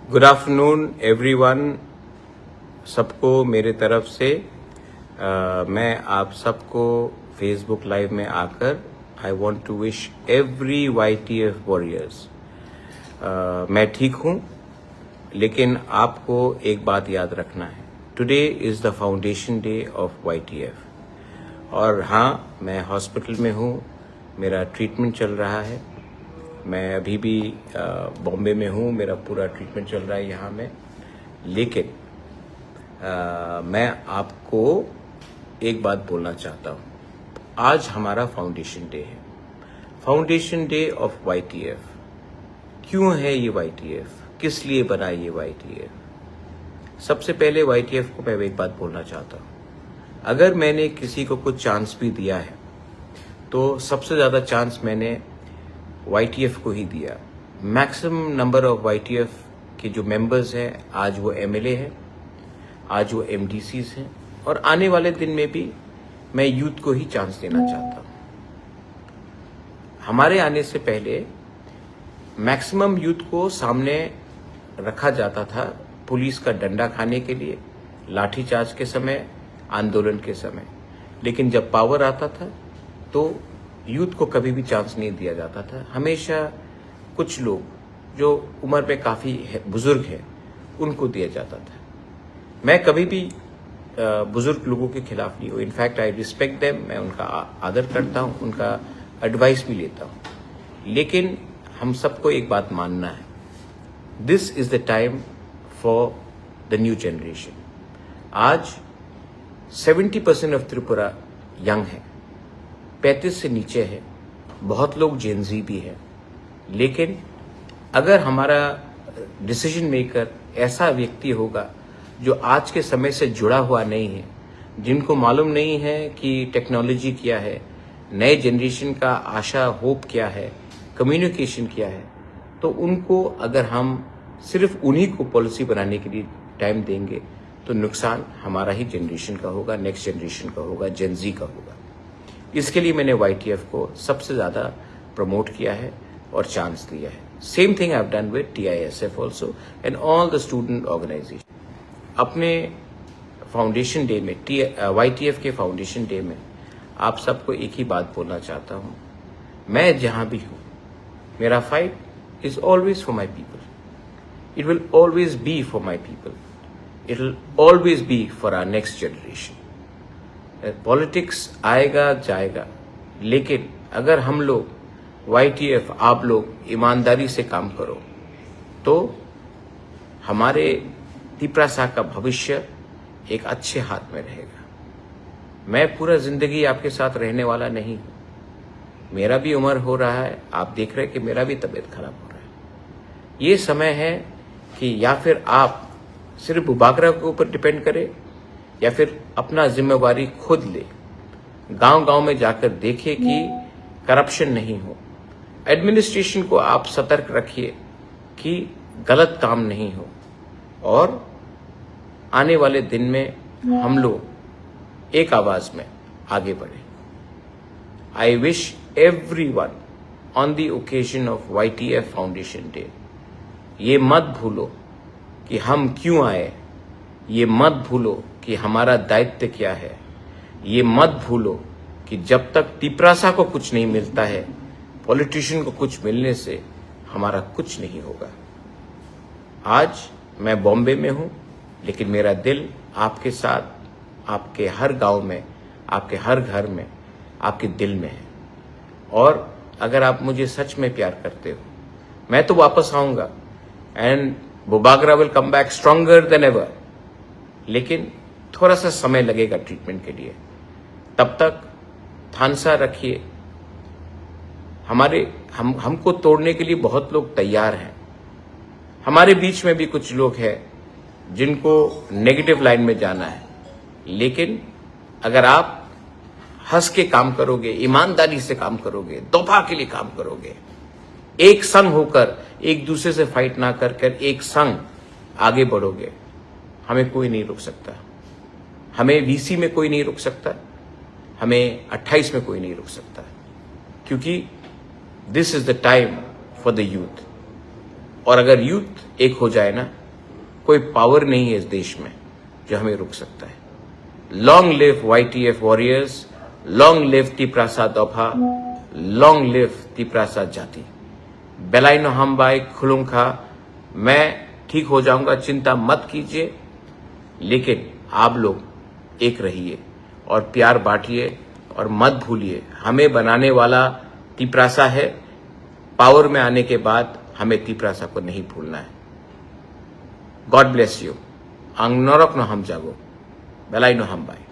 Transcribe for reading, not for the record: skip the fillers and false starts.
Good afternoon everyone. सबको मेरे तरफ से मैं आप सबको फेसबुक लाइव में आकर I want to wish every YTF warriors. मैं ठीक हूँ, लेकिन आपको एक बात याद रखना है, today is the foundation day of YTF। और हाँ, मैं हॉस्पिटल में हूँ, मेरा ट्रीटमेंट चल रहा है। मैं अभी भी बॉम्बे में हूँ, मेरा पूरा ट्रीटमेंट चल रहा है यहाँ में। लेकिन मैं आपको एक बात बोलना चाहता हूँ। आज हमारा फाउंडेशन डे है, फाउंडेशन डे ऑफ YTF। क्यों है ये YTF? किस लिए बना ये YTF? सबसे पहले YTF को मैं एक बात बोलना चाहता हूँ। अगर मैंने किसी को कुछ चांस भी दिया है तो सबसे ज़्यादा चांस मैंने YTF को ही दिया। मैक्सिमम नंबर ऑफ YTF के जो मेंबर्स हैं, आज वो MLA हैं, आज वो MDCs हैं, और आने वाले दिन में भी मैं यूथ को ही चांस देना चाहता हूँ। हमारे आने से पहले मैक्सिमम यूथ को सामने रखा जाता था पुलिस का डंडा खाने के लिए, लाठीचार्ज के समय, आंदोलन के समय। लेकिन जब पावर आता था तो यूथ को कभी भी चांस नहीं दिया जाता था। हमेशा कुछ लोग जो उम्र में काफ़ी बुजुर्ग हैं उनको दिया जाता था। मैं कभी भी बुजुर्ग लोगों के खिलाफ नहीं हूँ। इनफैक्ट आई रिस्पेक्ट देम, मैं उनका आदर करता हूँ, उनका एडवाइस भी लेता हूँ। लेकिन हम सबको एक बात मानना है, this is the time for the new generation. आज 70% ऑफ त्रिपुरा यंग है, 35 से नीचे है, बहुत लोग जेनजी भी है। लेकिन अगर हमारा डिसीजन मेकर ऐसा व्यक्ति होगा जो आज के समय से जुड़ा हुआ नहीं है, जिनको मालूम नहीं है कि टेक्नोलॉजी क्या है, नए जनरेशन का आशा होप क्या है, कम्युनिकेशन क्या है, तो उनको अगर हम सिर्फ उन्हीं को पॉलिसी बनाने के लिए टाइम देंगे तो नुकसान हमारा ही जनरेशन का होगा, नेक्स्ट जनरेशन का होगा, जेनजी का होगा। इसके लिए मैंने YTF को सबसे ज़्यादा प्रमोट किया है और चांस दिया है। Same thing I have done with TISF also and all the student organisation. अपने फाउंडेशन डे में, YTF के फाउंडेशन डे में आप सबको एक ही बात बोलना चाहता हूँ, मैं जहाँ भी हूँ, मेरा fight is always for my people. It will always be for my people. It will always be for our next generation. Politics आएगा जाएगा, लेकिन अगर हम लोग YTF, आप लोग ईमानदारी से काम करो तो हमारे तिपरासा का भविष्य एक अच्छे हाथ में रहेगा। मैं पूरा जिंदगी आपके साथ रहने वाला नहीं हूँ, मेरा भी उम्र हो रहा है, आप देख रहे हैं कि मेरा भी तबीयत खराब हो रहा है। ये समय है कि या फिर आप सिर्फ बुबागरा के ऊपर डिपेंड करें या फिर अपना जिम्मेवारी खुद ले, गांव गांव में जाकर देखें कि करप्शन नहीं हो। एडमिनिस्ट्रेशन को आप सतर्क रखिए कि गलत काम नहीं हो, और आने वाले दिन में हम लोग एक आवाज में आगे बढ़े। I wish everyone on the occasion of YTF foundation day, ये मत भूलो कि हम क्यों आए, ये मत भूलो कि हमारा दायित्व क्या है, ये मत भूलो कि जब तक तिपरासा को कुछ नहीं मिलता है, पॉलिटिशियन को कुछ मिलने से हमारा कुछ नहीं होगा। आज मैं बॉम्बे में हूँ, लेकिन मेरा दिल आपके साथ, आपके हर गांव में, आपके हर घर में, आपके दिल में है। और अगर आप मुझे सच में प्यार करते हो, मैं तो वापस आऊँगा and Bubagra will come back stronger than ever. लेकिन थोड़ा सा समय लगेगा ट्रीटमेंट के लिए। तब तक थानसा रखिए। हमको तोड़ने के लिए बहुत लोग तैयार हैं। हमारे बीच में भी कुछ लोग हैं जिनको नेगेटिव लाइन में जाना है। लेकिन अगर आप हंस के काम करोगे, ईमानदारी से काम करोगे, तोहफा के लिए काम करोगे, एक संग होकर, एक दूसरे से फाइट ना कर कर एक संग आगे बढ़ोगे, हमें कोई नहीं रोक सकता। हमें VC में कोई नहीं रोक सकता, हमें 28 में कोई नहीं रोक सकता, क्योंकि this is the time for the youth. और अगर यूथ एक हो जाए ना, कोई पावर नहीं है इस देश में जो हमें रोक सकता है। Long live YTF warriors, long live Tiprasa Dofa, long live Tiprasa जाति। बेलाइनो हमबाई खुलुंखा, मैं ठीक हो जाऊंगा, चिंता मत कीजिए, लेकिन आप लोग एक रहिए और प्यार बांटिए और मत भूलिए हमें बनाने वाला तिप्रासा है। पावर में आने के बाद हमें तिप्रासा को नहीं भूलना है। God bless you. आंग नरक न हम जागो, बेलाई न हम बाई।